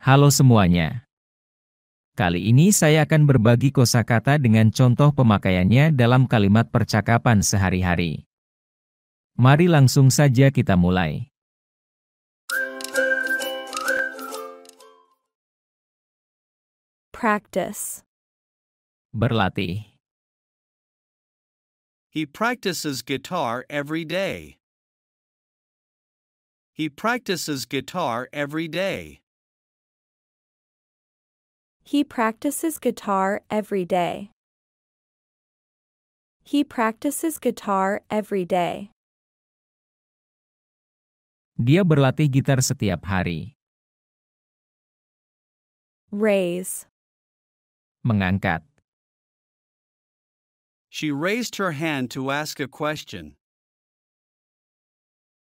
Halo semuanya. Kali ini saya akan berbagi kosakata dengan contoh pemakaiannya dalam kalimat percakapan sehari-hari. Mari langsung saja kita mulai. Practice. Berlatih. He practices guitar every day. He practices guitar every day. He practices guitar every day. He practices guitar every day. Dia berlatih gitar setiap hari. Raise. Mengangkat. She raised her hand to ask a question.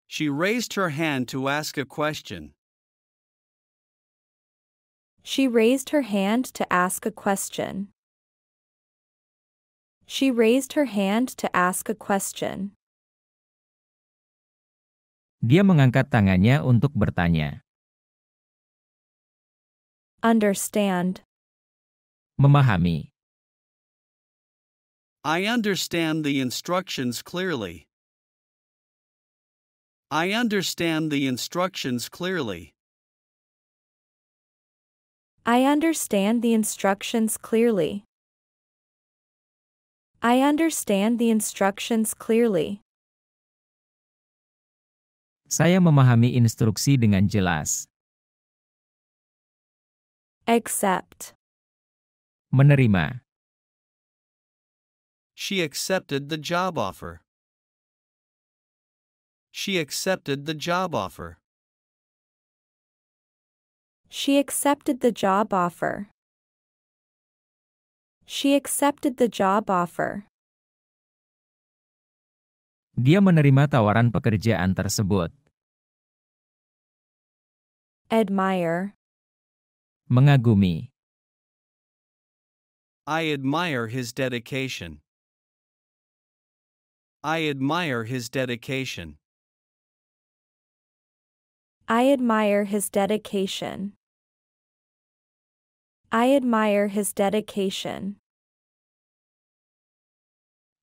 She raised her hand to ask a question. She raised her hand to ask a question. She raised her hand to ask a question. Dia mengangkat tangannya untuk bertanya. Understand. Memahami. I understand the instructions clearly. I understand the instructions clearly. I understand the instructions clearly. I understand the instructions clearly. Saya memahami instruksi dengan jelas. Accept. Menerima. She accepted the job offer. She accepted the job offer. She accepted the job offer. She accepted the job offer. Dia menerima tawaran pekerjaan tersebut. Admire. Mengagumi. I admire his dedication. I admire his dedication. I admire his dedication. I admire his dedication.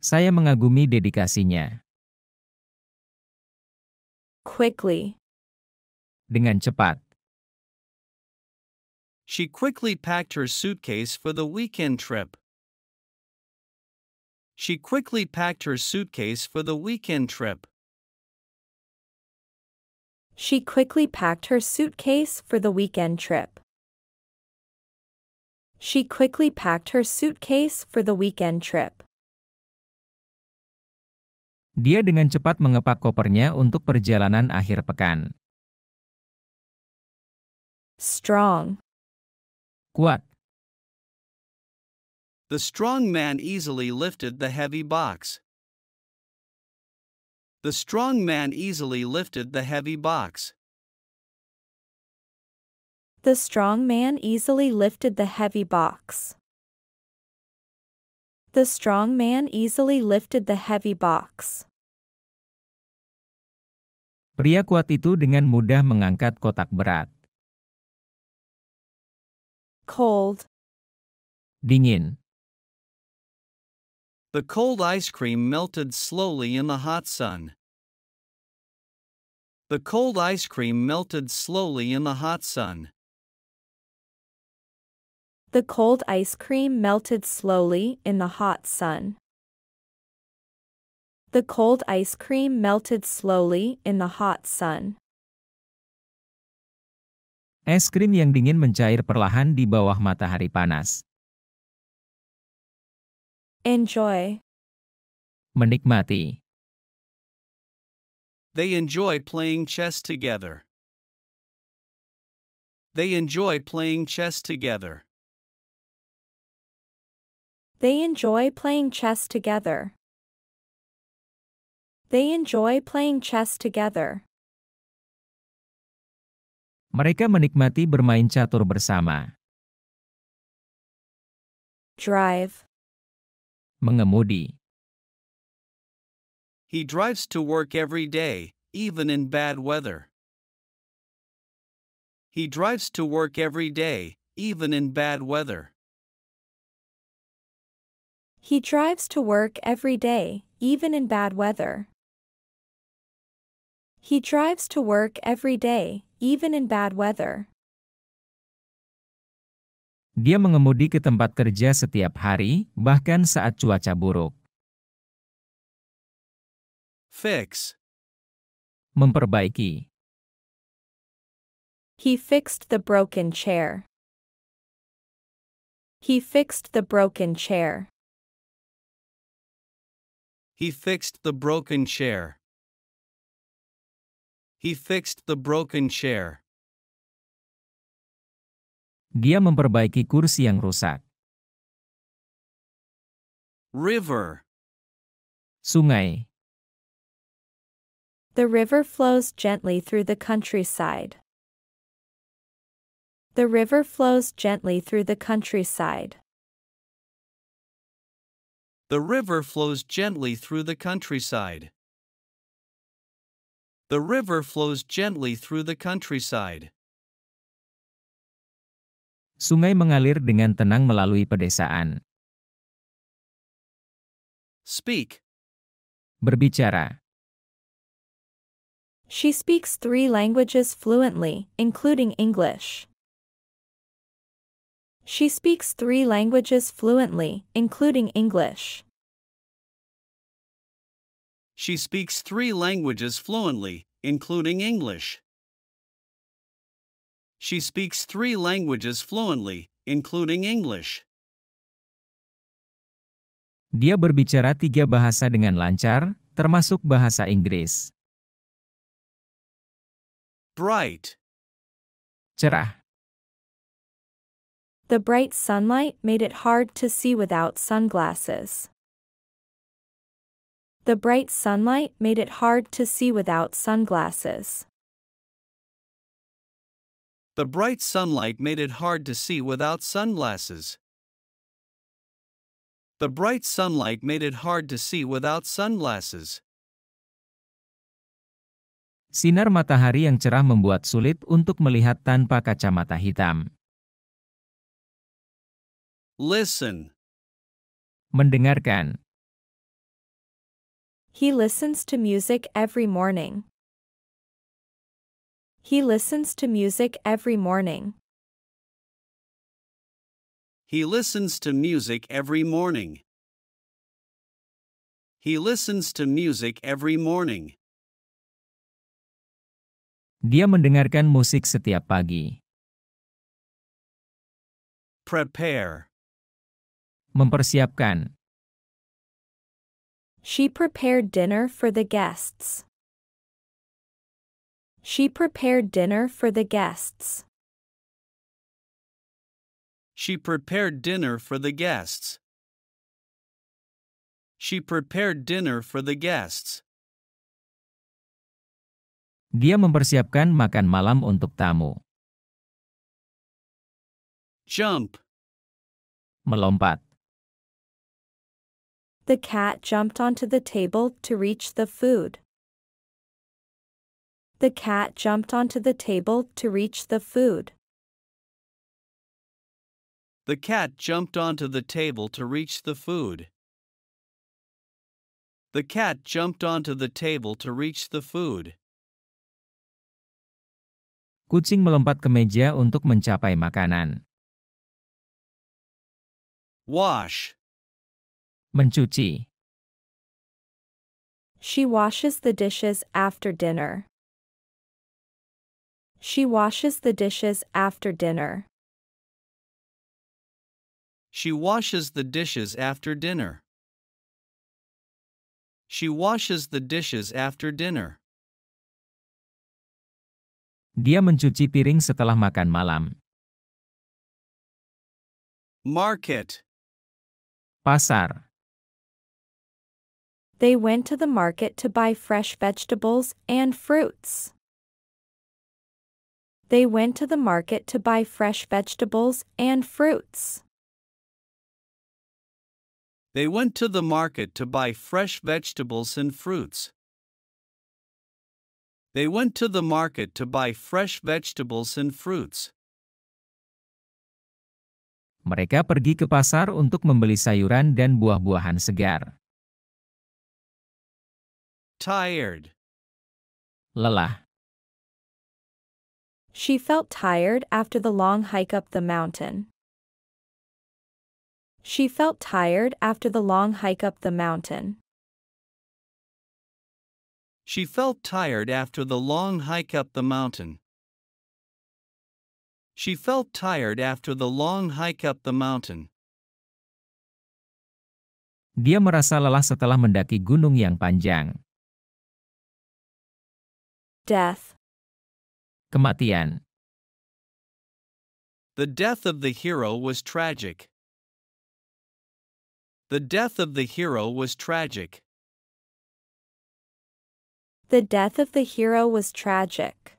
Saya mengagumi dedikasinya. Quickly. Dengan cepat. She quickly packed her suitcase for the weekend trip. She quickly packed her suitcase for the weekend trip. She quickly packed her suitcase for the weekend trip. She quickly packed her suitcase for the weekend trip. Dia dengan cepat mengepak kopernya untuk perjalanan akhir pekan. Strong. Kuat. The strong man easily lifted the heavy box. The strong man easily lifted the heavy box. The strong man easily lifted the heavy box. The strong man easily lifted the heavy box. Pria kuat itu dengan mudah mengangkat kotak berat. Cold. Dingin. The cold ice cream melted slowly in the hot sun. The cold ice cream melted slowly in the hot sun. The cold ice cream melted slowly in the hot sun. The cold ice cream melted slowly in the hot sun. Es krim yang dingin mencair perlahan di bawah matahari panas. Enjoy. Menikmati. They enjoy playing chess together. They enjoy playing chess together. They enjoy playing chess together. They enjoy playing chess together. Mereka menikmati bermain catur bersama. Drive. Mengemudi. He drives to work every day, even in bad weather. He drives to work every day, even in bad weather. He drives to work every day, even in bad weather. He drives to work every day, even in bad weather. Dia mengemudi ke tempat kerja setiap hari, bahkan saat cuaca buruk. Fix. Memperbaiki. He fixed the broken chair. He fixed the broken chair. He fixed the broken chair. He fixed the broken chair. Dia memperbaiki kursi yang rusak. River. Sungai. The river flows gently through the countryside. The river flows gently through the countryside. The river flows gently through the countryside. The river flows gently through the countryside. Sungai mengalir dengan tenang melalui pedesaan. Speak. Berbicara. She speaks 3 languages fluently, including English. She speaks 3 languages fluently, including English. She speaks 3 languages fluently, including English. She speaks 3 languages fluently, including English. Dia berbicara 3 bahasa dengan lancar, termasuk bahasa Inggris. Bright. Cerah. The bright sunlight made it hard to see without sunglasses. The bright sunlight made it hard to see without sunglasses. The bright sunlight made it hard to see without sunglasses. The bright sunlight made it hard to see without sunglasses. Sinar matahari yang cerah membuat sulit untuk melihat tanpa kacamata hitam. Listen. Mendengarkan. He listens to music every morning. He listens to music every morning. He listens to music every morning. He listens to music every morning. Dia mendengarkan musik setiap pagi. Prepare. Mempersiapkan. She prepared dinner for the guests. She prepared dinner for the guests. She prepared dinner for the guests. She prepared dinner for the guests. Dia mempersiapkan makan malam untuk tamu. Jump. Melompat. The cat jumped onto the table to reach the food. The cat jumped onto the table to reach the food. The cat jumped onto the table to reach the food. The cat jumped onto the table to reach the food. Kucing melompat ke meja untuk mencapai makanan. Wash. Mencuci. She washes the dishes after dinner. She washes the dishes after dinner. She washes the dishes after dinner. She washes the dishes after dinner. Dia mencuci piring setelah makan malam. Market. Pasar. They went to the market to buy fresh vegetables and fruits. They went to the market to buy fresh vegetables and fruits. They went to the market to buy fresh vegetables and fruits. They went to the market to buy fresh vegetables and fruits. Mereka pergi ke pasar untuk membeli sayuran dan buah-buahan segar. Tired. Lelah. She felt tired after the long hike up the mountain. She felt tired after the long hike up the mountain. She felt tired after the long hike up the mountain. She felt tired after the long hike up the mountain. Dia merasa lelah setelah mendaki gunung yang panjang. Death. Kematian. The death of the hero was tragic. The death of the hero was tragic. The death of the hero was tragic.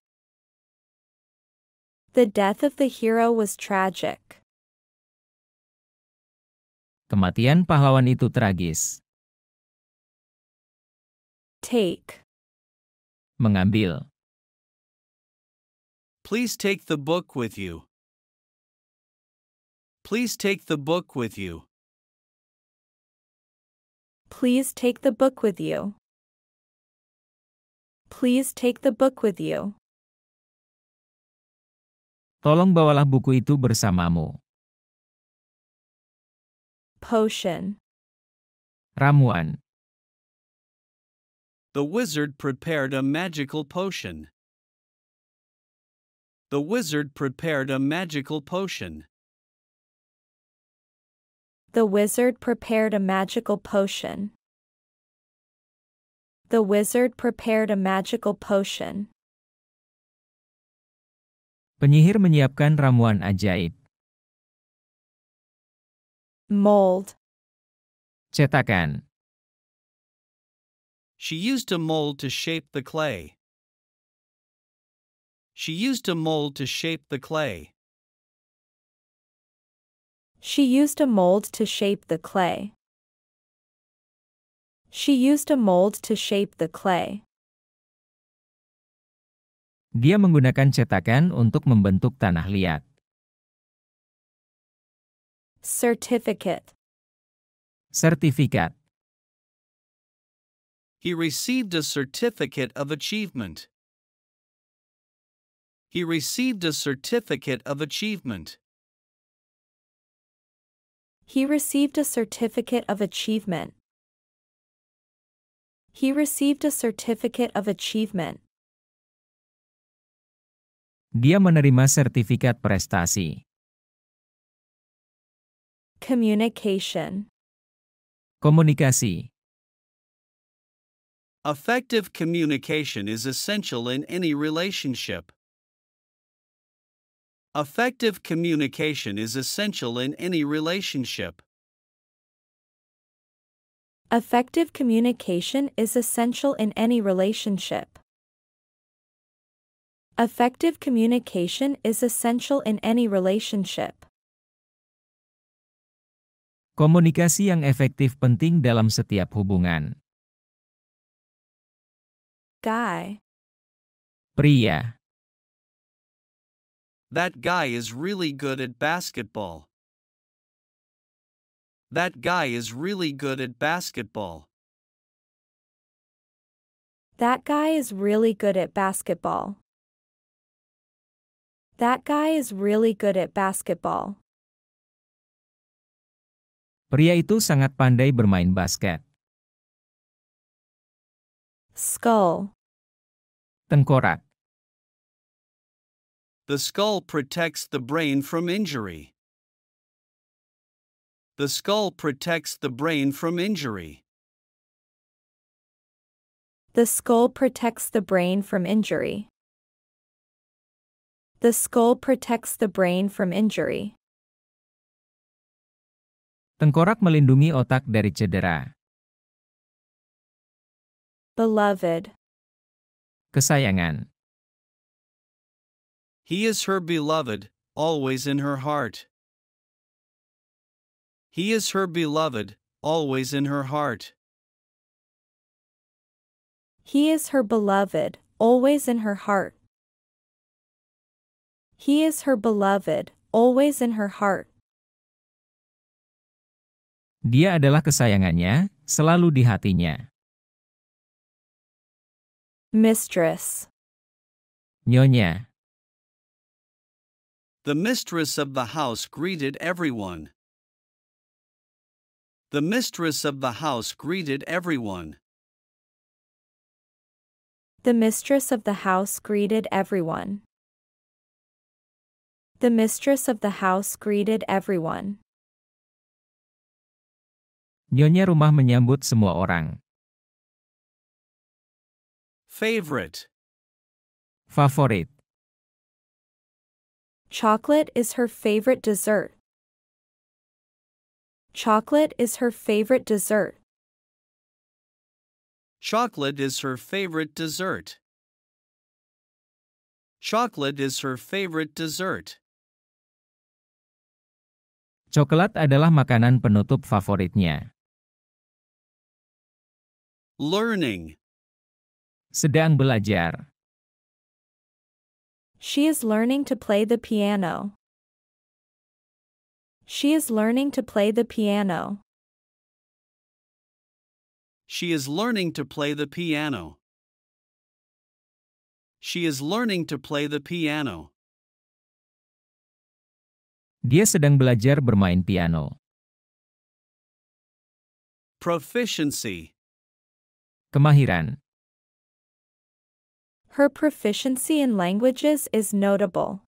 The death of the hero was tragic. Kematian pahlawan itu tragis. Take. Mengambil. Please take the book with you. Please take the book with you. Please take the book with you. Please take the book with you. Tolong bawalah buku itu bersamamu. Potion. Ramuan. The wizard prepared a magical potion. The wizard prepared a magical potion. The wizard prepared a magical potion. The wizard prepared a magical potion. Penyihir menyiapkan ramuan ajaib. Mold. Cetakan. She used a mold to shape the clay. She used a mold to shape the clay. She used a mold to shape the clay. She used a mold to shape the clay. Dia menggunakan cetakan untuk membentuk tanah liat. Certificate. Sertifikat. He received a certificate of achievement. He received a certificate of achievement. He received a certificate of achievement. He received a certificate of achievement. Dia menerima sertifikat prestasi. Communication. Komunikasi. Effective communication is essential in any relationship. Effective communication is essential in any relationship. Effective communication is essential in any relationship. Effective communication is essential in any relationship. Komunikasi yang efektif penting dalam setiap hubungan. Guy. Pria. That guy is really good at basketball. That guy is really good at basketball. That guy is really good at basketball. That guy is really good at basketball. Pria itu sangat pandai bermain basket. Skull. Tengkorak. The skull protects the brain from injury. The skull protects the brain from injury. The skull protects the brain from injury. The skull protects the brain from injury. Tengkorak melindungi otak dari cedera. Beloved. Kesayangan. He is her beloved, always in her heart. He is her beloved, always in her heart. He is her beloved, always in her heart. He is her beloved, always in her heart. Dia adalah kesayangannya, selalu di hatinya. Mistress. Nyonya. The mistress of the house greeted everyone. The mistress of the house greeted everyone. The mistress of the house greeted everyone. The mistress of the house greeted everyone. Nyonya rumah menyambut semua orang. Favorite. Favorit. Chocolate is her favorite dessert. Chocolate is her favorite dessert. Chocolate is her favorite dessert. Chocolate is her favorite dessert. Coklat adalah makanan penutup favoritnya. Learning. Sedang belajar. She is learning to play the piano. She is learning to play the piano. She is learning to play the piano. She is learning to play the piano. Dia sedang belajar bermain piano. Proficiency. Kemahiran. Her proficiency in languages is notable.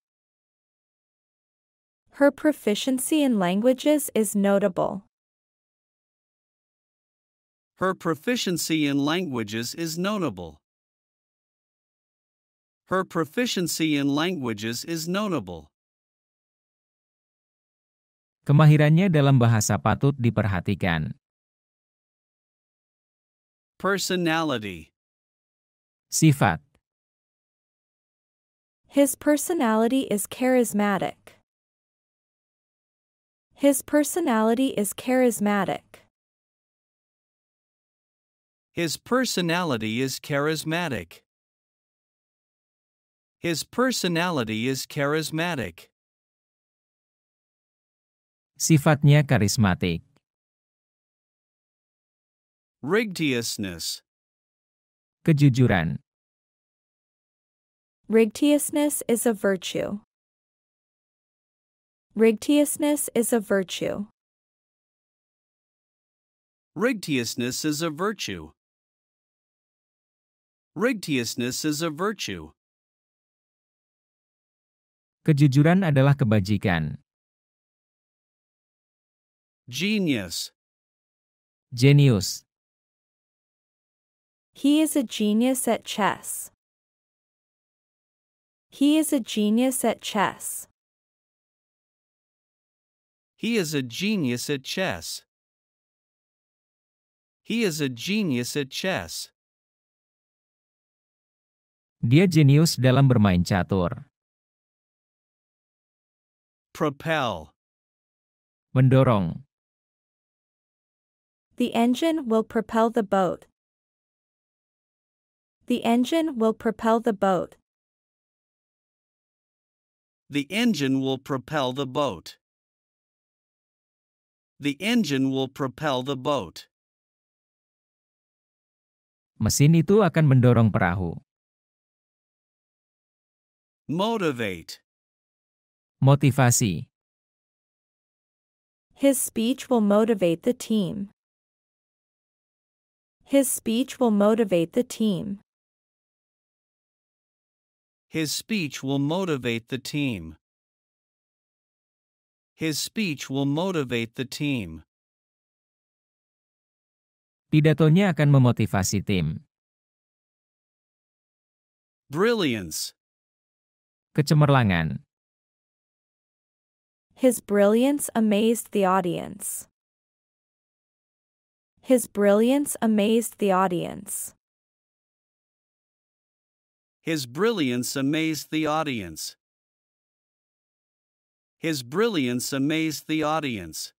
Her proficiency in languages is notable. Her proficiency in languages is notable. Her proficiency in languages is notable. Kemahirannya dalam bahasa patut diperhatikan. Personality. Sifat. His personality is charismatic. His personality is charismatic. His personality is charismatic. His personality is charismatic. Sifatnya karismatik. Righteousness. Kejujuran. Righteousness is a virtue. Righteousness is a virtue. Righteousness is a virtue. Righteousness is a virtue. Kejujuran adalah kebajikan. Genius. Jenius. He is a genius at chess. He is a genius at chess. He is a genius at chess. He is a genius at chess. Dia jenius dalam bermain catur. Propel. Mendorong. The engine will propel the boat. The engine will propel the boat. The engine will propel the boat. The engine will propel the boat. Mesin itu akan mendorong perahu. Motivate. Motivasi. His speech will motivate the team. His speech will motivate the team. His speech will motivate the team. His speech will motivate the team. Pidatonya akan memotivasi tim. Brilliance. Kecemerlangan. His brilliance amazed the audience. His brilliance amazed the audience. His brilliance amazed the audience. His brilliance amazed the audience.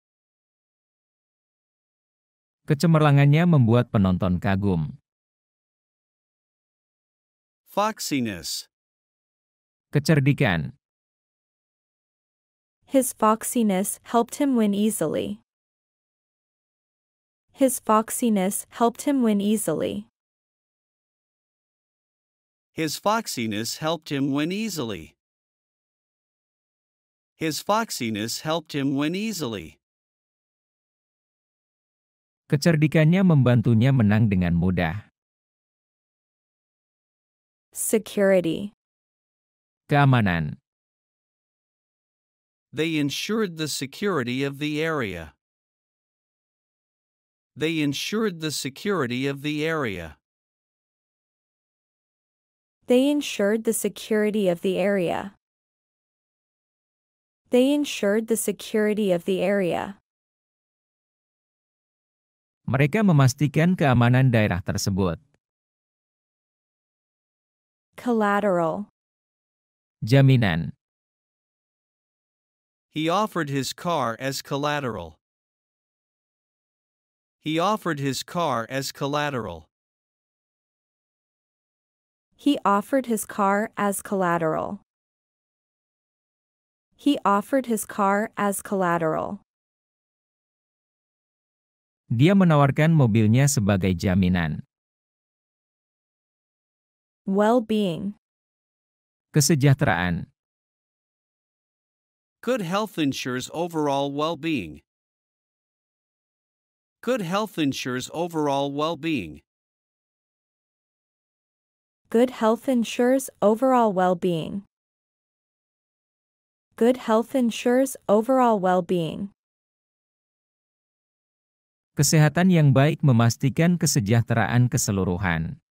Kecemerlangannya membuat penonton kagum. Foxiness. Kecerdikan. His foxiness helped him win easily. His foxiness helped him win easily. His foxiness helped him win easily. His foxiness helped him win easily. Kecerdikannya membantunya menang dengan mudah. Security. Keamanan. They ensured the security of the area. They ensured the security of the area. They ensured the security of the area. They ensured the security of the area. Mereka memastikan keamanan daerah tersebut. Collateral. Jaminan. He offered his car as collateral. He offered his car as collateral. He offered his car as collateral. He offered his car as collateral. Dia menawarkan mobilnya sebagai jaminan. Well-being. Kesejahteraan. Good health ensures overall well-being. Good health ensures overall well-being. Good health ensures overall well-being. Good health ensures overall well-being. Kesehatan yang baik memastikan kesejahteraan keseluruhan.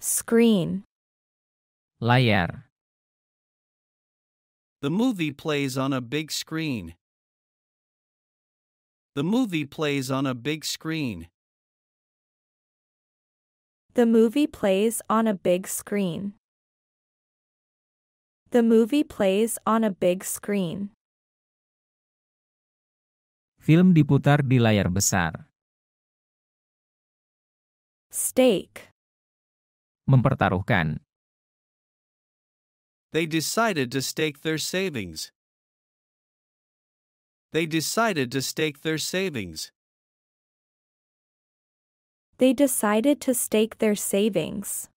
Screen. Layar. The movie plays on a big screen. The movie plays on a big screen. The movie plays on a big screen. The movie plays on a big screen. Film diputar di layar besar. Stake. Mempertaruhkan. They decided to stake their savings. They decided to stake their savings. They decided to stake their savings.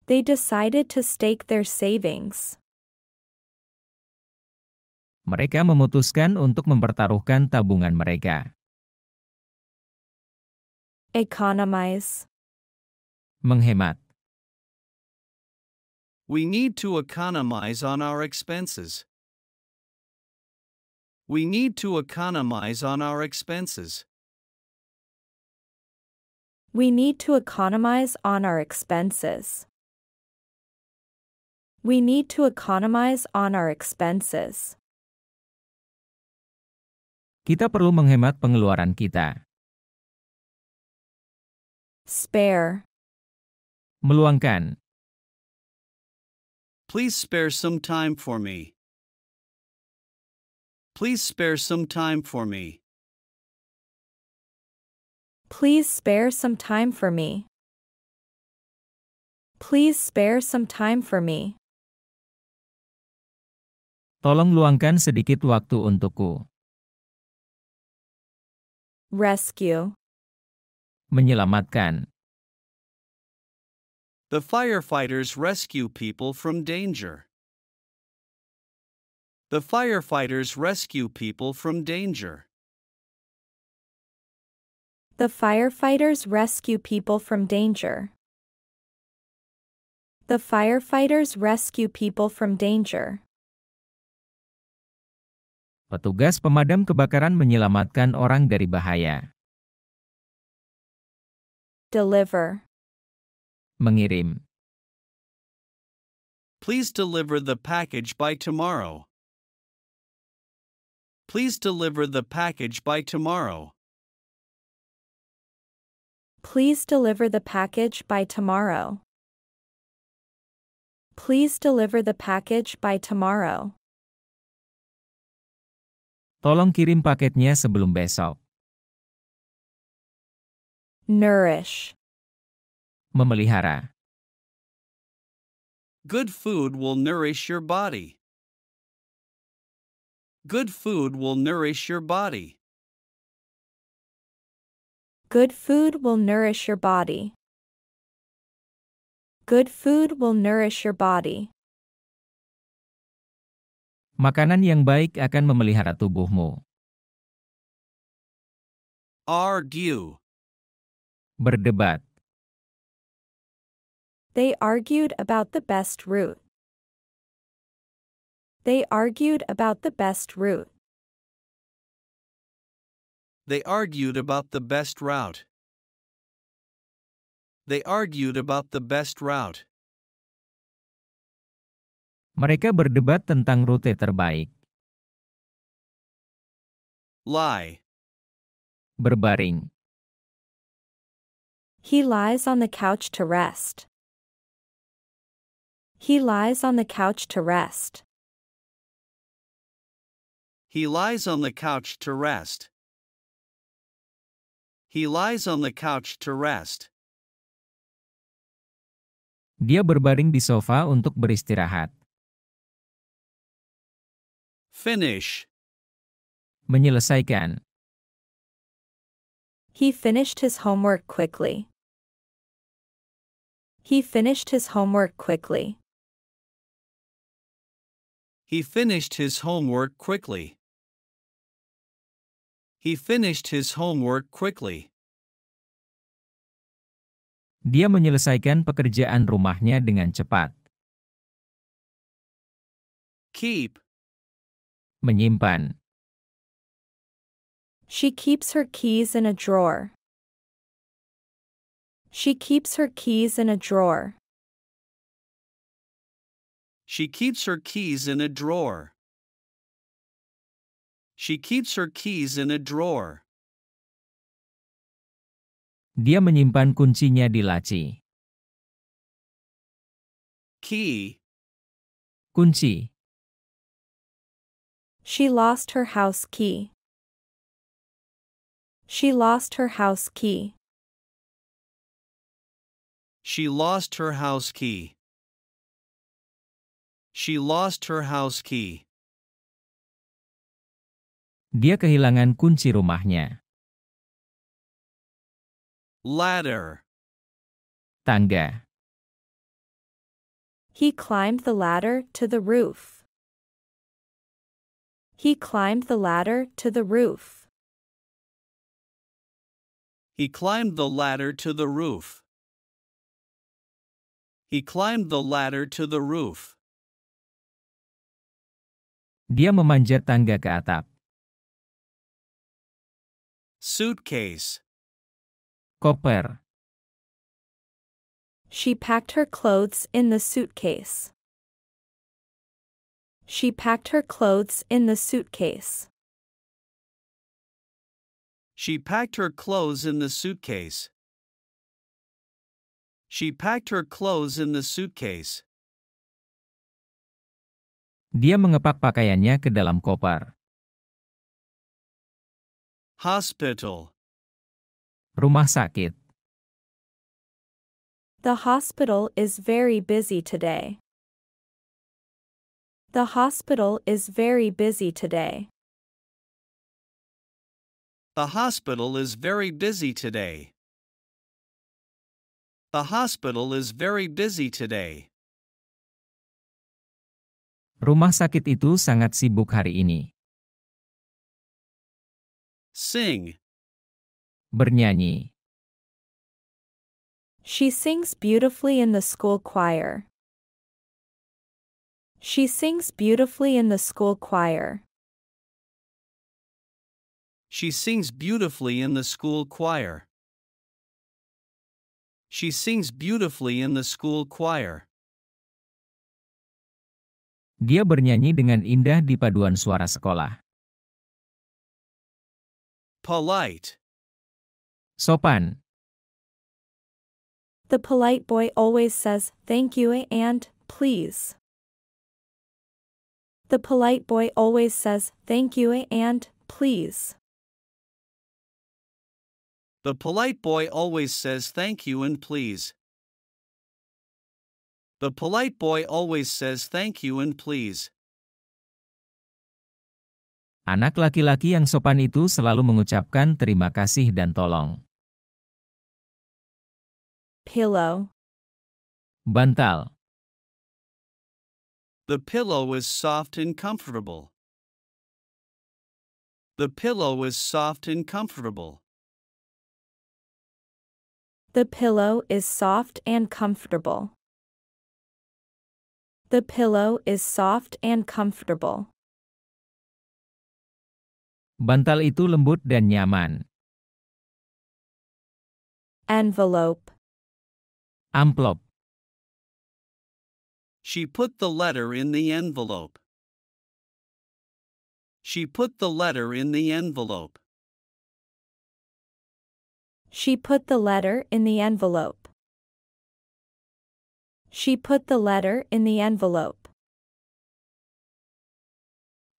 They decided to stake their savings. Mereka memutuskan untuk mempertaruhkan tabungan mereka. Economize. Menghemat. We need to economize on our expenses. We need to economize on our expenses. We need to economize on our expenses. We need to economize on our expenses. Kita perlu menghemat pengeluaran kita. Spare. Meluangkan. Please spare some time for me. Please spare some time for me. Please spare some time for me. Please spare some time for me. Tolong luangkan sedikit waktu untukku. Rescue. Menyelamatkan. The firefighters rescue people from danger. The firefighters rescue people from danger. The firefighters rescue people from danger. The firefighters rescue people from danger. Petugas pemadam kebakaran menyelamatkan orang dari bahaya. Deliver. Mengirim. Please deliver the package by tomorrow. Please deliver the package by tomorrow. Please deliver the package by tomorrow. Please deliver the package by tomorrow. Tolong kirim paketnya sebelum besok. Nourish. Memelihara. Good food will nourish your body. Good food will nourish your body. Good food will nourish your body. Good food will nourish your body. Makanan yang baik akan memelihara tubuhmu. Argue. Berdebat. They argued about the best route. They argued about the best route. They argued about the best route. They argued about the best route. Mereka berdebat tentang rute terbaik. Lie. Berbaring. He lies on the couch to rest. He lies on the couch to rest. He lies on the couch to rest. He lies on the couch to rest. Dia berbaring di sofa untuk beristirahat. Finish. Menyelesaikan. He finished his homework quickly. He finished his homework quickly. He finished his homework quickly. He finished his homework quickly. Dia menyelesaikan pekerjaan rumahnya dengan cepat. Keep. Menyimpan. She keeps her keys in a drawer. She keeps her keys in a drawer. She keeps her keys in a drawer. She keeps her keys in a drawer. Dia menyimpan kuncinya di laci. Key. Kunci. She lost her house key. She lost her house key. She lost her house key. She lost her house key. Dia kehilangan kunci rumahnya. Ladder. Tangga. He climbed the ladder to the roof. He climbed the ladder to the roof. He climbed the ladder to the roof. He climbed the ladder to the roof. Dia memanjat tangga ke atap. Suitcase. Koper. She packed her clothes in the suitcase. She packed her clothes in the suitcase. She packed her clothes in the suitcase. She packed her clothes in the suitcase. Dia mengepak pakaiannya ke dalam koper. Hospital. Rumah sakit. The hospital is very busy today. The hospital is very busy today. The hospital is very busy today. The hospital is very busy today. Rumah sakit itu sangat sibuk hari ini. Sing. Bernyanyi. She sings beautifully in the school choir. She sings beautifully in the school choir. She sings beautifully in the school choir. She sings beautifully in the school choir. Dia bernyanyi dengan indah di paduan suara sekolah. Polite. Sopan. The polite boy always says thank you and please. The polite boy always says thank you and please. The polite boy always says thank you and please. The polite boy always says thank you and please. Anak laki-laki yang sopan itu selalu mengucapkan terima kasih dan tolong. Pillow. Bantal. The pillow is soft and comfortable. The pillow is soft and comfortable. The pillow is soft and comfortable. The pillow is soft and comfortable. Bantal itu lembut dan nyaman. Envelope. Amplop. She put the letter in the envelope. She put the letter in the envelope. She put the letter in the envelope. She put the letter in the envelope.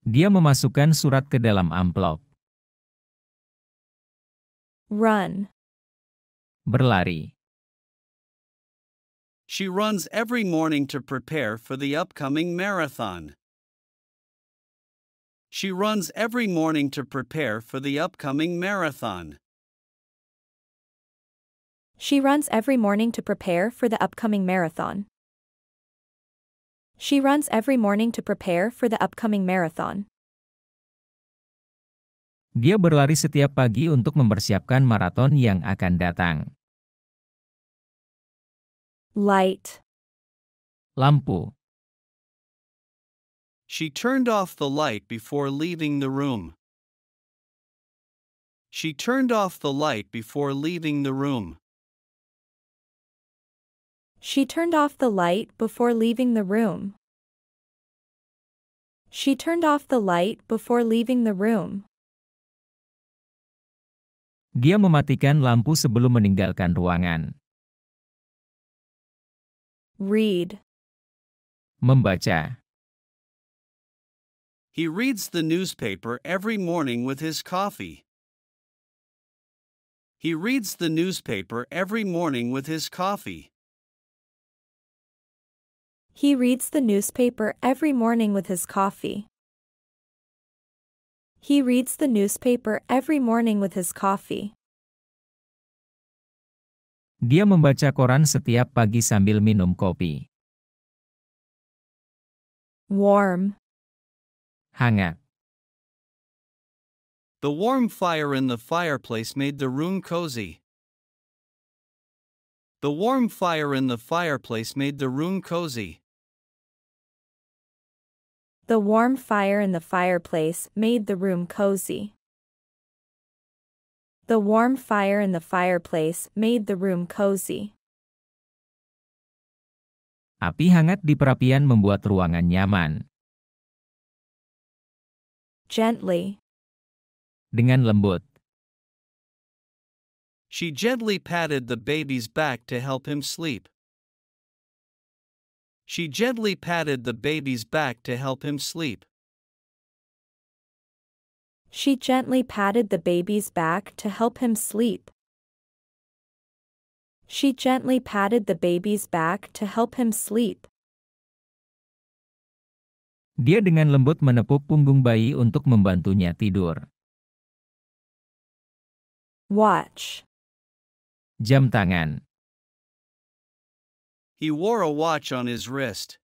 Dia memasukkan surat ke dalam amplop. Run. Berlari. She runs every morning to prepare for the upcoming marathon. She runs every morning to prepare for the upcoming marathon. She runs every morning to prepare for the upcoming marathon. She runs every morning to prepare for the upcoming marathon. Dia berlari setiap pagi untuk mempersiapkan maraton yang akan datang. Light. Lampu. She turned off the light before leaving the room. She turned off the light before leaving the room. She turned off the light before leaving the room. She turned off the light before leaving the room. Dia mematikan lampu sebelum meninggalkan ruangan. Read. Membaca. He reads the newspaper every morning with his coffee. He reads the newspaper every morning with his coffee. He reads the newspaper every morning with his coffee. He reads the newspaper every morning with his coffee. Dia membaca koran setiap pagi sambil minum kopi. Warm. Hangat. The warm fire in the fireplace made the room cozy. The warm fire in the fireplace made the room cozy. The warm fire in the fireplace made the room cozy. The warm fire in the fireplace made the room cozy. Api hangat di perapian membuat ruangan nyaman. Gently. Dengan lembut. She gently patted the baby's back to help him sleep. She gently patted the baby's back to help him sleep. She gently patted the baby's back to help him sleep. She gently patted the baby's back to help him sleep. Dia dengan lembut menepuk punggung bayi untuk membantunya tidur. Watch. Jam tangan. He wore a watch on his wrist.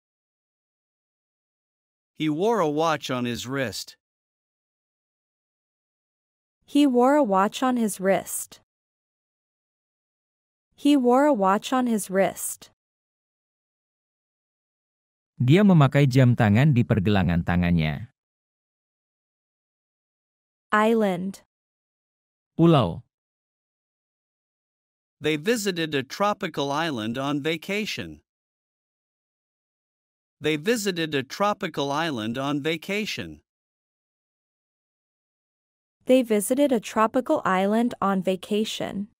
He wore a watch on his wrist. He wore a watch on his wrist. He wore a watch on his wrist. Dia memakai jam tangan di pergelangan tangannya. Island. Pulau. They visited a tropical island on vacation. They visited a tropical island on vacation. They visited a tropical island on vacation.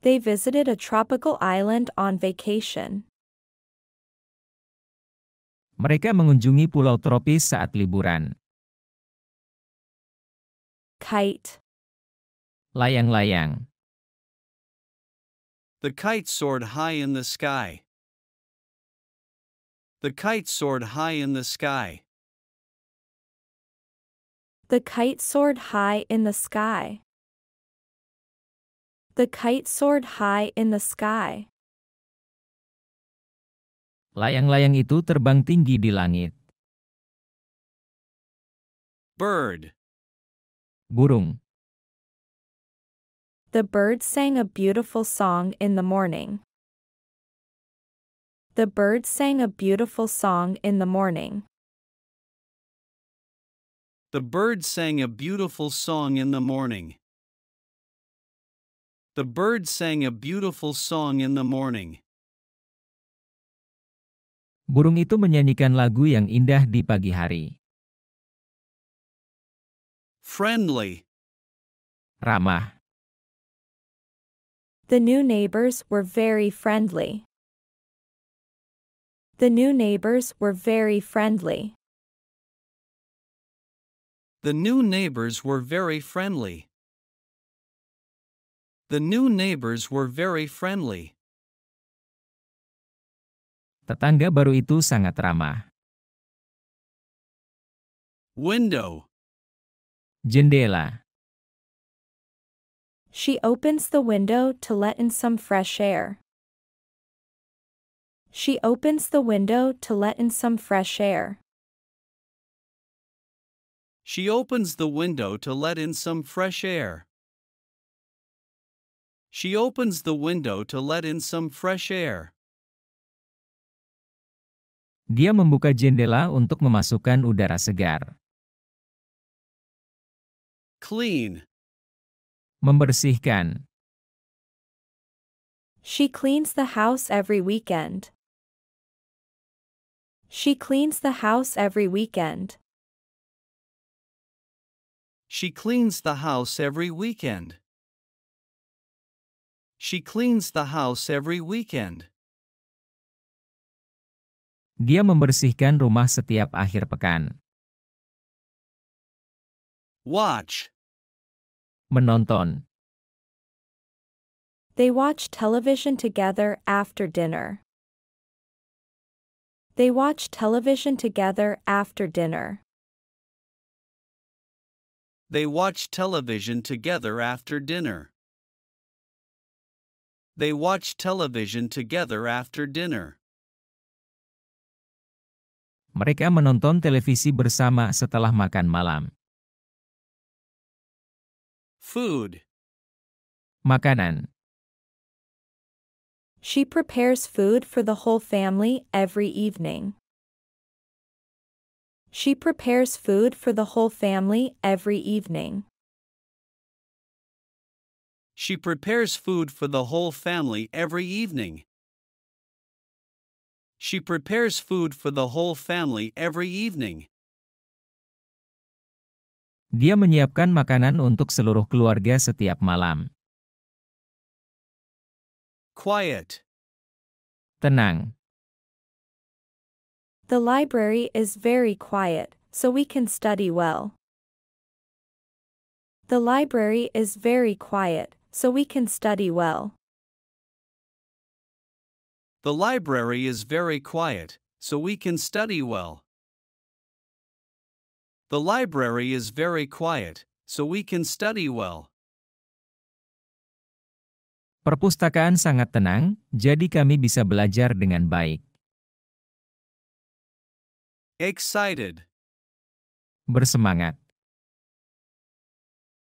They visited a tropical island on vacation. Mereka mengunjungi pulau tropis saat liburan. Kite. Layang-layang. The kite soared high in the sky. The kite soared high in the sky. The kite soared high in the sky. The kite soared high in the sky. Layang-layang itu terbang tinggi di langit. Bird. Burung. The bird sang a beautiful song in the morning. The bird sang a beautiful song in the morning. The bird sang a beautiful song in the morning. The bird sang a beautiful song in the morning. Burung itu menyanyikan lagu yang indah di pagi hari. Friendly. Ramah. The new neighbors were very friendly. The new neighbors were very friendly. The new neighbors were very friendly. The new neighbors were very friendly. Tetangga baru itu sangat ramah. Window. Jendela. She opens the window to let in some fresh air. She opens the window to let in some fresh air. She opens the window to let in some fresh air. She opens the window to let in some fresh air. Dia membuka jendela untuk memasukkan udara segar. Clean. Membersihkan. She cleans the house every weekend. She cleans the house every weekend. She cleans the house every weekend. She cleans the house every weekend. Dia membersihkan rumah setiap akhir pekan. Watch. Menonton. They watch television together after dinner. They watch television together after dinner. They watch television together after dinner. They watch television together after dinner. Mereka menonton televisi bersama setelah makan malam. Food. Makanan. She prepares food for the whole family every evening. She prepares food for the whole family every evening. She prepares food for the whole family every evening. She prepares food for the whole family every evening. Dia menyiapkan makanan untuk seluruh keluarga setiap malam. Quiet. Tenang. The library is very quiet, so we can study well. The library is very quiet, so we can study well. The library is very quiet, so we can study well. The library is very quiet, so we can study well. Perpustakaan sangat tenang, jadi kami bisa belajar dengan baik. Excited. Bersemangat.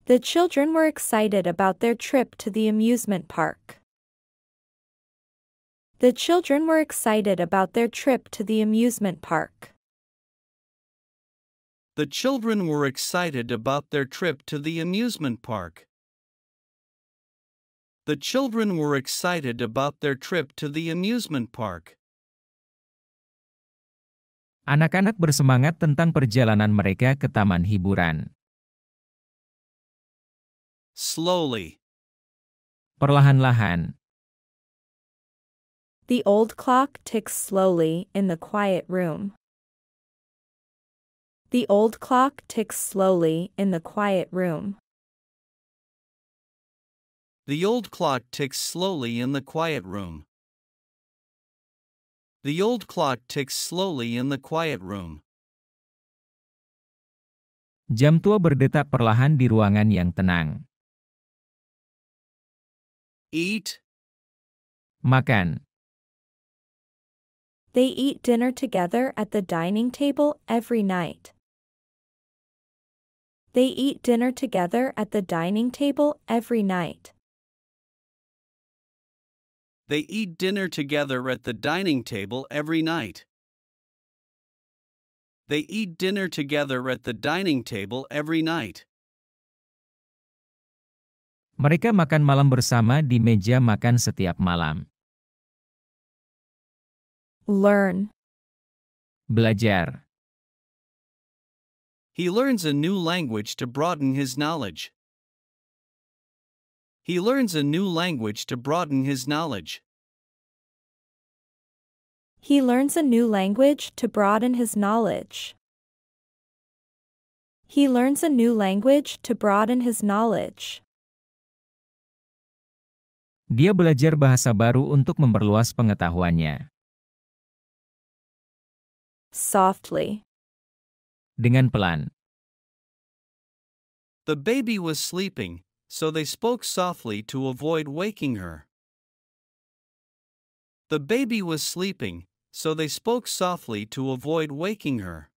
The children were excited about their trip to the amusement park. The children were excited about their trip to the amusement park. The children were excited about their trip to the amusement park. The children were excited about their trip to the amusement park. Anak-anak bersemangat tentang perjalanan mereka ke taman hiburan. Slowly. Perlahan-lahan. The old clock ticks slowly in the quiet room. The old clock ticks slowly in the quiet room. The old clock ticks slowly in the quiet room. The old clock ticks slowly in the quiet room. Jam tua berdetak perlahan di ruangan yang tenang. Eat. Makan. They eat dinner together at the dining table every night. They eat dinner together at the dining table every night. They eat dinner together at the dining table every night. They eat dinner together at the dining table every night. Mereka makan malam bersama di meja makan setiap malam. Learn. Belajar. He learns a new language to broaden his knowledge. He learns a new language to broaden his knowledge. He learns a new language to broaden his knowledge. He learns a new language to broaden his knowledge. Dia belajar bahasa baru untuk memperluas pengetahuannya. Softly. Dengan pelan. The baby was sleeping, so they spoke softly to avoid waking her. The baby was sleeping, so they spoke softly to avoid waking her.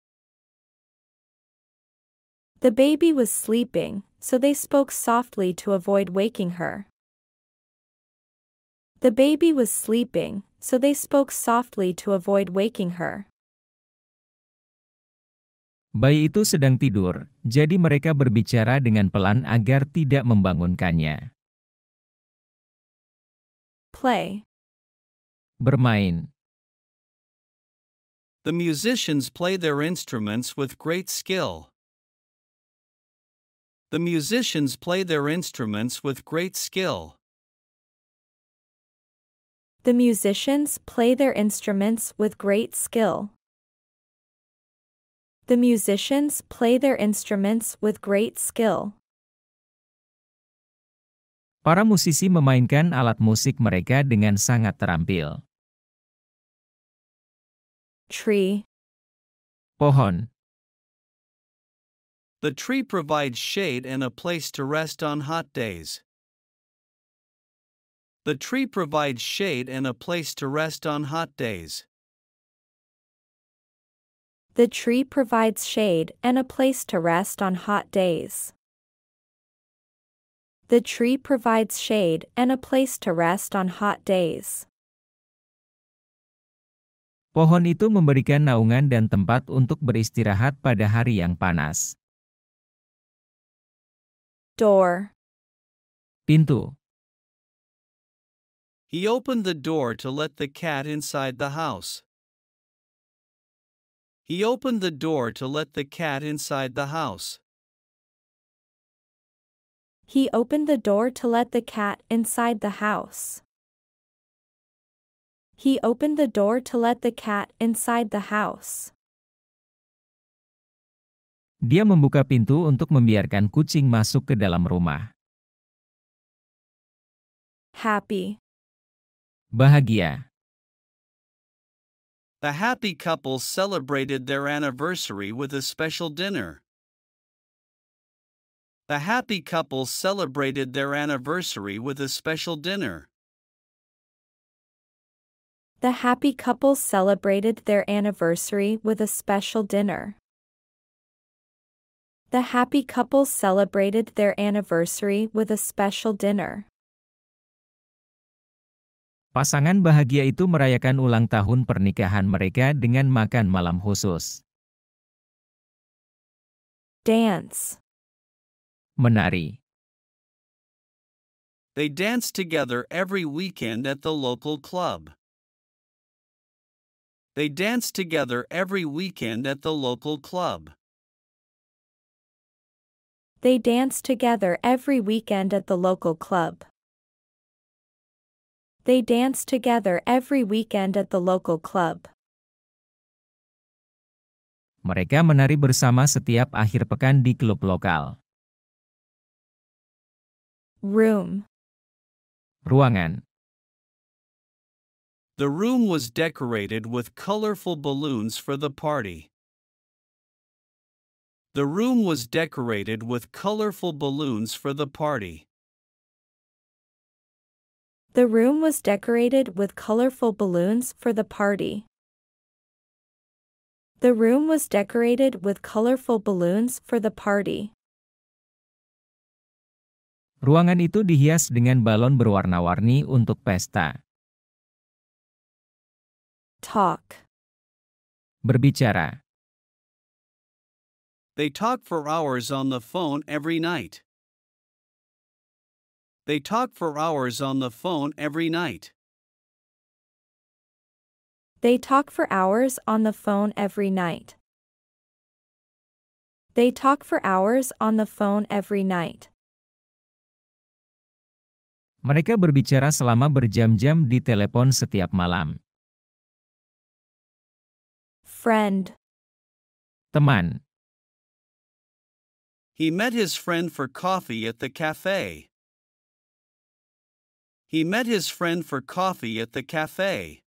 The baby was sleeping, so they spoke softly to avoid waking her. The baby was sleeping, so they spoke softly to avoid waking her. Bayi itu sedang tidur, jadi mereka berbicara dengan pelan agar tidak membangunkannya. Play. Bermain. The musicians play their instruments with great skill. The musicians play their instruments with great skill. The musicians play their instruments with great skill. The musicians play their instruments with great skill. Para musisi memainkan alat musik mereka dengan sangat terampil. Tree. Pohon. The tree provides shade and a place to rest on hot days. The tree provides shade and a place to rest on hot days. The tree provides shade and a place to rest on hot days. The tree provides shade and a place to rest on hot days. Pohon itu memberikan naungan dan tempat untuk beristirahat pada hari yang panas. Door. Pintu. He opened the door to let the cat inside the house. He opened the door to let the cat inside the house. He opened the door to let the cat inside the house. He opened the door to let the cat inside the house. Dia membuka pintu untuk membiarkan kucing masuk ke dalam rumah. Happy. Bahagia. The happy couple celebrated their anniversary with a special dinner. The happy couple celebrated their anniversary with a special dinner. The happy couple celebrated their anniversary with a special dinner. The happy couple celebrated their anniversary with a special dinner. Pasangan bahagia itu merayakan ulang tahun pernikahan mereka dengan makan malam khusus. Dance. Menari. They danced together every weekend at the local club. They danced together every weekend at the local club. They danced together every weekend at the local club. They danced together every weekend at the local club. Mereka menari bersama setiap akhir pekan di klub lokal. Room. Ruangan. The room was decorated with colorful balloons for the party. The room was decorated with colorful balloons for the party. The room was decorated with colorful balloons for the party. The room was decorated with colorful balloons for the party. Ruangan itu dihias dengan balon berwarna-warni untuk pesta. Talk. Berbicara. They talk for hours on the phone every night. They talk for hours on the phone every night. They talk for hours on the phone every night. They talk for hours on the phone every night. Mereka berbicara selama berjam-jam di telepon setiap malam. Friend. Teman. He met his friend for coffee at the cafe. He met his friend for coffee at the cafe.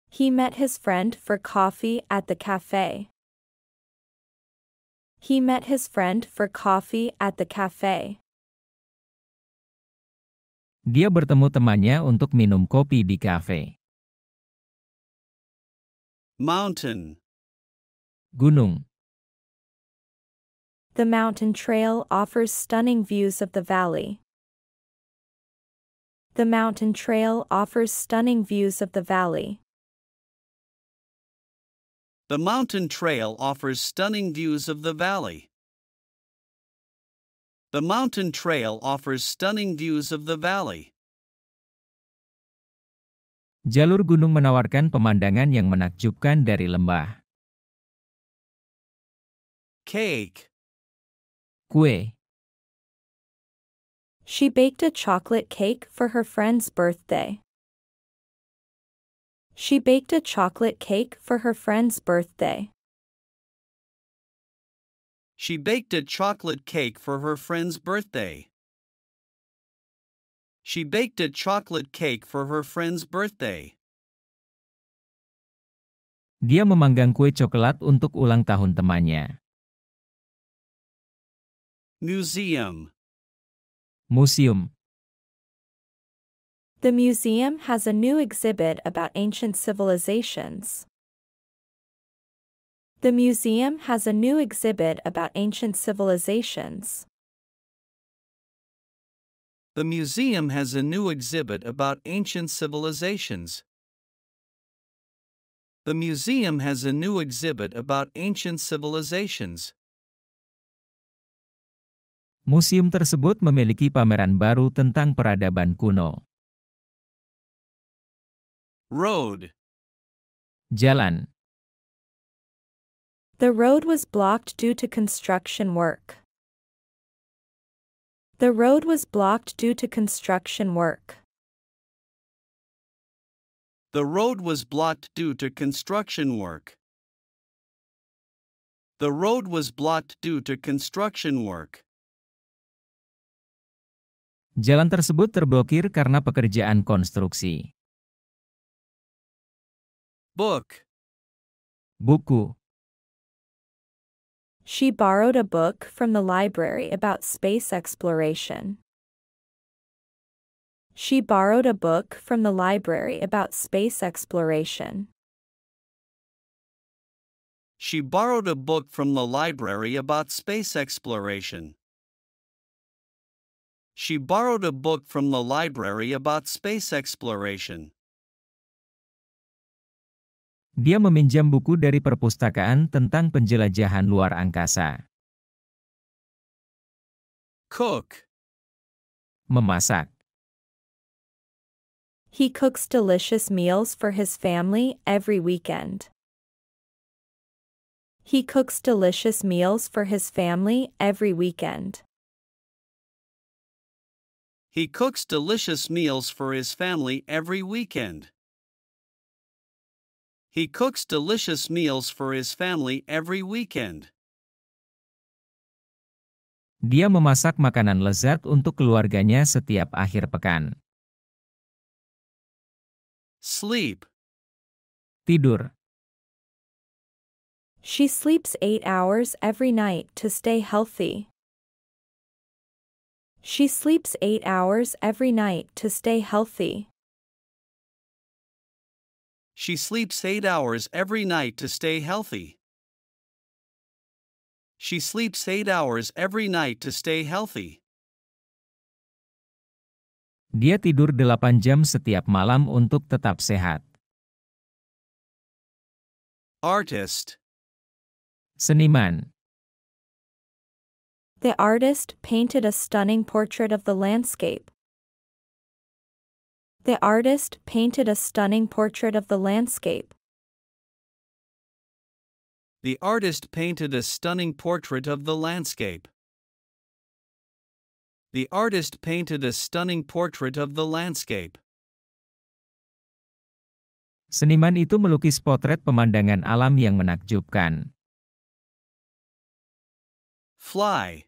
He met his friend for coffee at the cafe. He met his friend for coffee at the cafe. Dia bertemu temannya untuk minum kopi di kafe. Mountain. Gunung. The mountain trail offers stunning views of the valley. The mountain trail offers stunning views of the valley. The mountain trail offers stunning views of the valley. The mountain trail offers stunning views of the valley. Jalur gunung menawarkan pemandangan yang menakjubkan dari lembah. Cake. Kue. She baked a chocolate cake for her friend's birthday. She baked a chocolate cake for her friend's birthday. She baked a chocolate cake for her friend's birthday. She baked a chocolate cake for her friend's birthday. Dia memanggang kue coklat untuk ulang tahun temannya. Museum. Museum. The museum has a new exhibit about ancient civilizations. The museum has a new exhibit about ancient civilizations. The museum has a new exhibit about ancient civilizations. The museum has a new exhibit about ancient civilizations. Museum tersebut memiliki pameran baru tentang peradaban kuno. Road. Jalan. The road was blocked due to construction work. The road was blocked due to construction work. The road was blocked due to construction work. The road was blocked due to construction work. Jalan tersebut terblokir karena pekerjaan konstruksi. Book. Buku. She borrowed a book from the library about space exploration. She borrowed a book from the library about space exploration. She borrowed a book from the library about space exploration. She borrowed a book from the library about space exploration. Dia meminjam buku dari perpustakaan tentang penjelajahan luar angkasa. Cook. Memasak. He cooks delicious meals for his family every weekend. He cooks delicious meals for his family every weekend. He cooks delicious meals for his family every weekend. He cooks delicious meals for his family every weekend. Dia memasak makanan lezat untuk keluarganya setiap akhir pekan. Sleep. Tidur. She sleeps 8 hours every night to stay healthy. She sleeps 8 hours every night to stay healthy. She sleeps 8 hours every night to stay healthy. She sleeps 8 hours every night to stay healthy. Dia tidur 8 jam setiap malam untuk tetap sehat. Artist. Seniman. The artist painted a stunning portrait of the landscape. The artist painted a stunning portrait of the landscape. The artist painted a stunning portrait of the landscape. The artist painted a stunning portrait of the landscape. Seniman itu melukis potret pemandangan alam yang menakjubkan. Fly.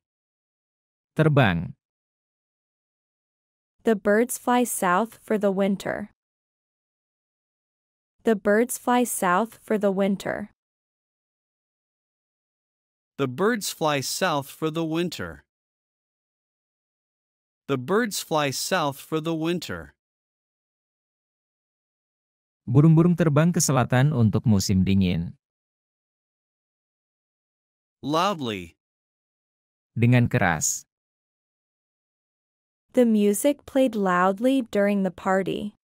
Terbang. The birds fly south for the winter. The birds fly south for the winter. The birds fly south for the winter. The birds fly south for the winter. Burung-burung terbang ke selatan untuk musim dingin. Loudly. Dengan keras. The music played loudly during the party.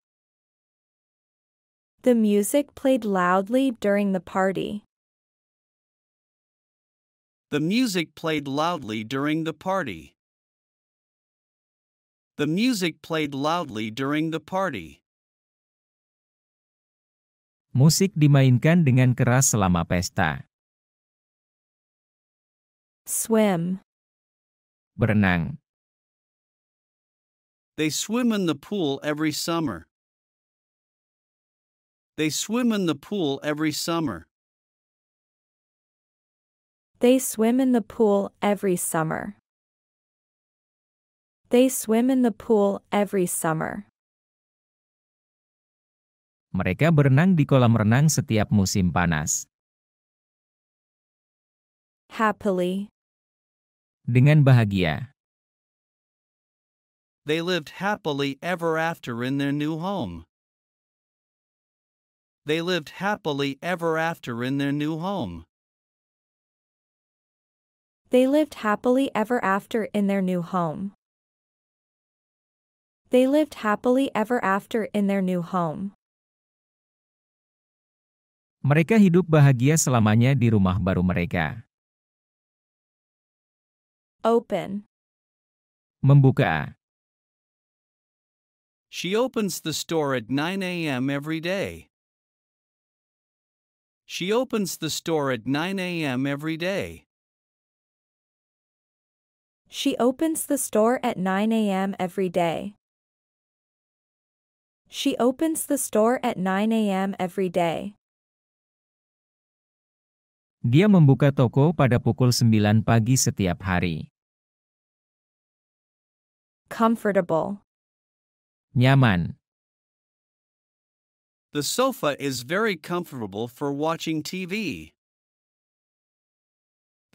The music played loudly during the party. The music played loudly during the party. The music played loudly during the party. Musik dimainkan dengan keras selama pesta. Swim. Berenang. They swim in the pool every summer. They swim in the pool every summer. They swim in the pool every summer. They swim in the pool every summer. Mereka berenang di kolam renang setiap musim panas. Happily. Dengan bahagia. They lived happily ever after in their new home. They lived happily ever after in their new home. They lived happily ever after in their new home. They lived happily ever after in their new home. Mereka hidup bahagia selamanya di rumah baru mereka. Open. Membuka. She opens the store at 9 a.m. every day. She opens the store at 9 a.m. every day. She opens the store at 9 a.m. every day. She opens the store at 9 a.m. every day. Dia membuka toko pada pukul 9 pagi setiap hari. Comfortable. Nyaman. The sofa is very comfortable for watching TV.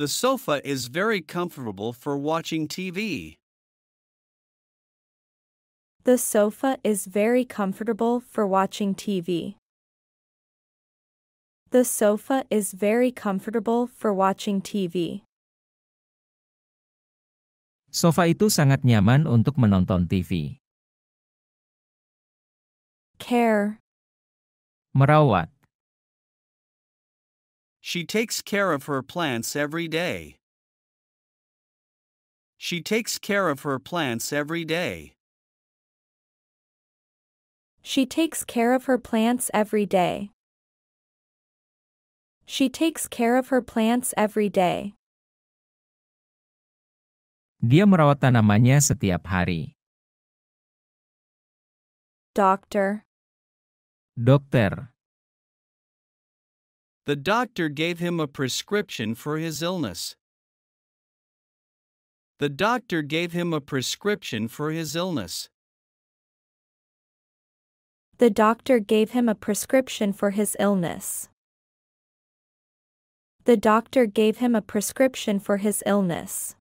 The sofa is very comfortable for watching TV. The sofa is very comfortable for watching TV. The sofa is very comfortable for watching TV. Sofa itu sangat nyaman untuk menonton TV. Care. Merawat. She takes care of her plants every day. She takes care of her plants every day. She takes care of her plants every day. She takes care of her plants every day. Dia merawat tanamannya setiap hari. Doctor. Dokter. The doctor gave him a prescription for his illness. The doctor gave him a prescription for his illness. The doctor gave him a prescription for his illness. The doctor gave him a prescription for his illness.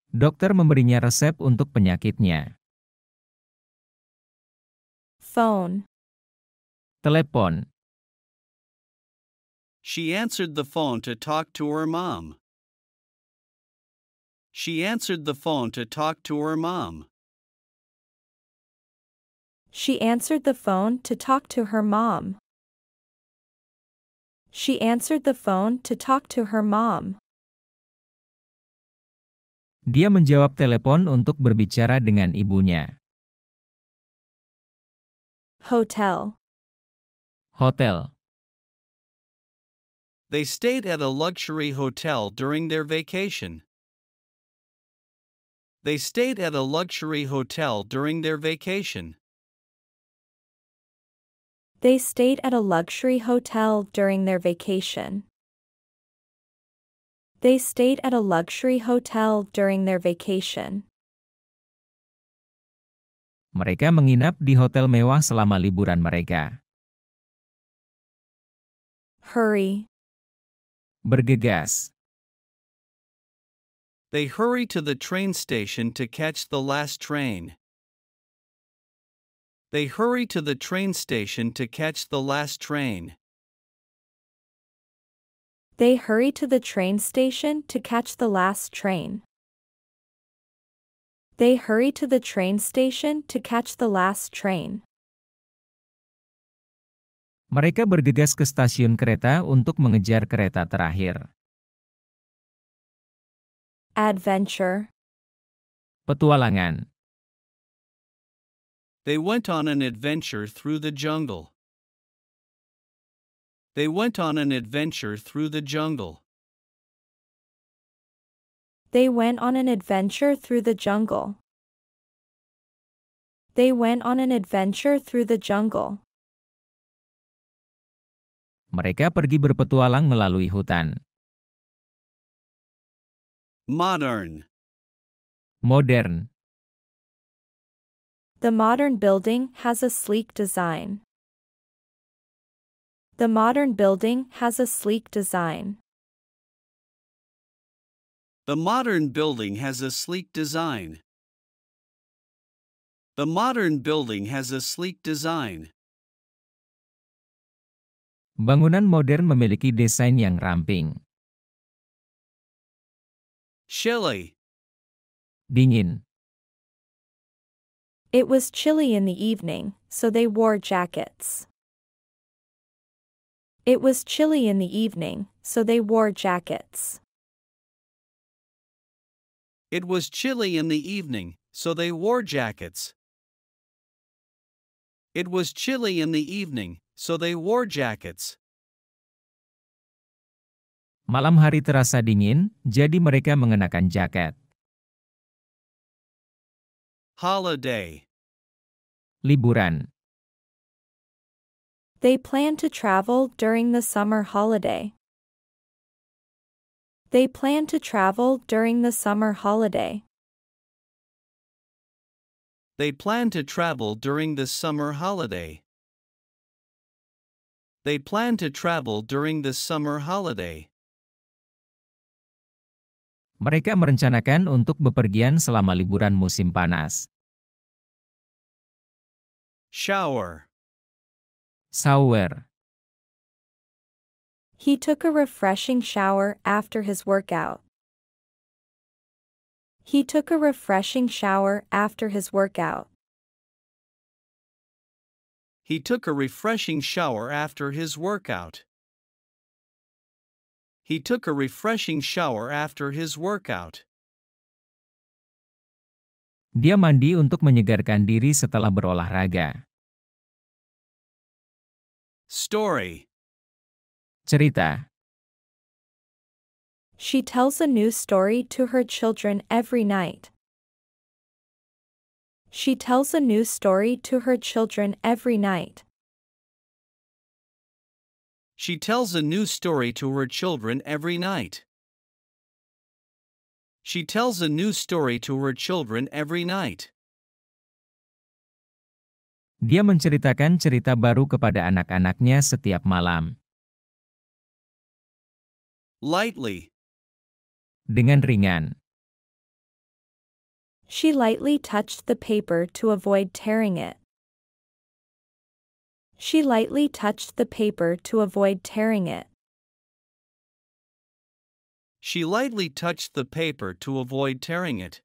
Dokter memberinya resep untuk penyakitnya. Phone. Telepon. She answered the phone to talk to her mom. She answered the phone to talk to her mom. She answered the phone to talk to her mom. She answered the phone to talk to her mom. Dia menjawab telepon untuk berbicara dengan ibunya. Hotel. Hotel. They stayed at a luxury hotel during their vacation. They stayed at a luxury hotel during their vacation. They stayed at a luxury hotel during their vacation. They stayed at a luxury hotel during their vacation. Mereka menginap di hotel mewah selama liburan mereka. Hurry. Bergegas. They hurried to the train station to catch the last train. They hurried to the train station to catch the last train. They hurried to the train station to catch the last train. They hurried to the train station to catch the last train. Mereka bergegas ke stasiun kereta untuk mengejar kereta terakhir. Adventure. Petualangan. They went on an adventure through the jungle. They went on an adventure through the jungle. They went on an adventure through the jungle. They went on an adventure through the jungle. Mereka pergi berpetualang melalui hutan. Modern. Modern. The modern building has a sleek design. The modern building has a sleek design. The modern building has a sleek design. The modern building has a sleek design. Bangunan modern memiliki desain yang ramping. Chilly. Dingin. It was chilly in the evening, so they wore jackets. It was chilly in the evening, so they wore jackets. It was chilly in the evening, so they wore jackets. It was chilly in the evening, so they wore jackets. Malam hari terasa dingin, jadi mereka mengenakan jaket. Holiday. Liburan. They plan to travel during the summer holiday. They plan to travel during the summer holiday. They plan to travel during the summer holiday. They plan to travel during the summer holiday. Mereka merencanakan untuk bepergian selama liburan musim panas. Shower. Shower. He took a refreshing shower after his workout. He took a refreshing shower after his workout. He took a refreshing shower after his workout. He took a refreshing shower after his workout. Dia mandi untuk menyegarkan diri setelah berolahraga. Story. Cerita. She tells a new story to her children every night. She tells a new story to her children every night. She tells a new story to her children every night. She tells a new story to her children every night. Dia menceritakan cerita baru kepada anak-anaknya setiap malam. Lightly. Dengan ringan. She lightly touched the paper to avoid tearing it. She lightly touched the paper to avoid tearing it. She lightly touched the paper to avoid tearing it.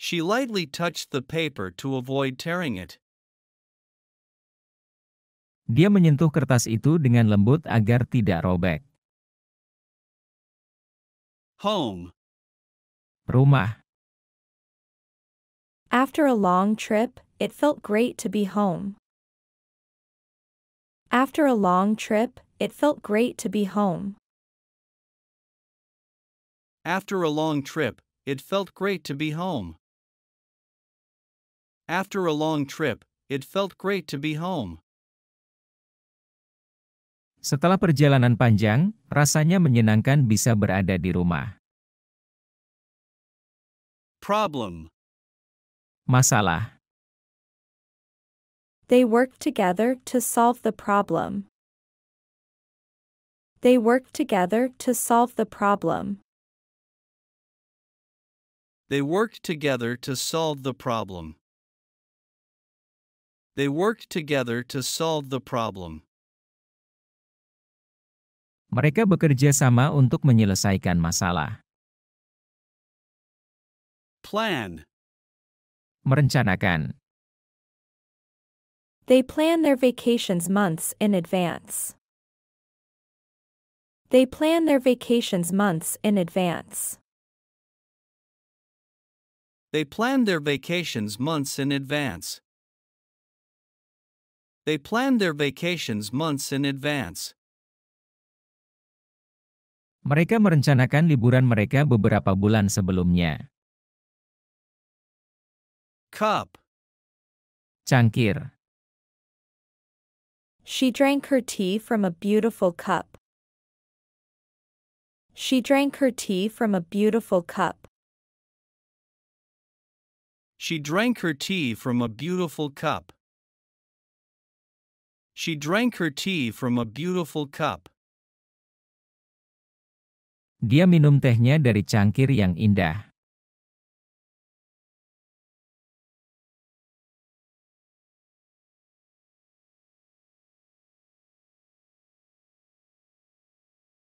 She lightly touched the paper to avoid tearing it. Dia menyentuh kertas itu dengan lembut agar tidak robek. Home. Rumah. After a long trip, it felt great to be home. After a long trip, it felt great to be home. After a long trip, it felt great to be home. After a long trip, it felt great to be home. Setelah perjalanan panjang, rasanya menyenangkan bisa berada di rumah. Problem. Masalah. They worked together to solve the problem. They worked together to solve the problem. They worked together to solve the problem. They worked together to solve the problem. Mereka bekerja sama untuk menyelesaikan masalah. Plan. Merencanakan. They plan their vacations months in advance. They plan their vacations months in advance. They planned their vacations months in advance. They planned their vacations months in advance. Mereka merencanakan liburan mereka beberapa bulan sebelumnya. Cup. Cangkir. She drank her tea from a beautiful cup. She drank her tea from a beautiful cup. She drank her tea from a beautiful cup. She drank her tea from a beautiful cup. Dia minum tehnya dari cangkir yang indah.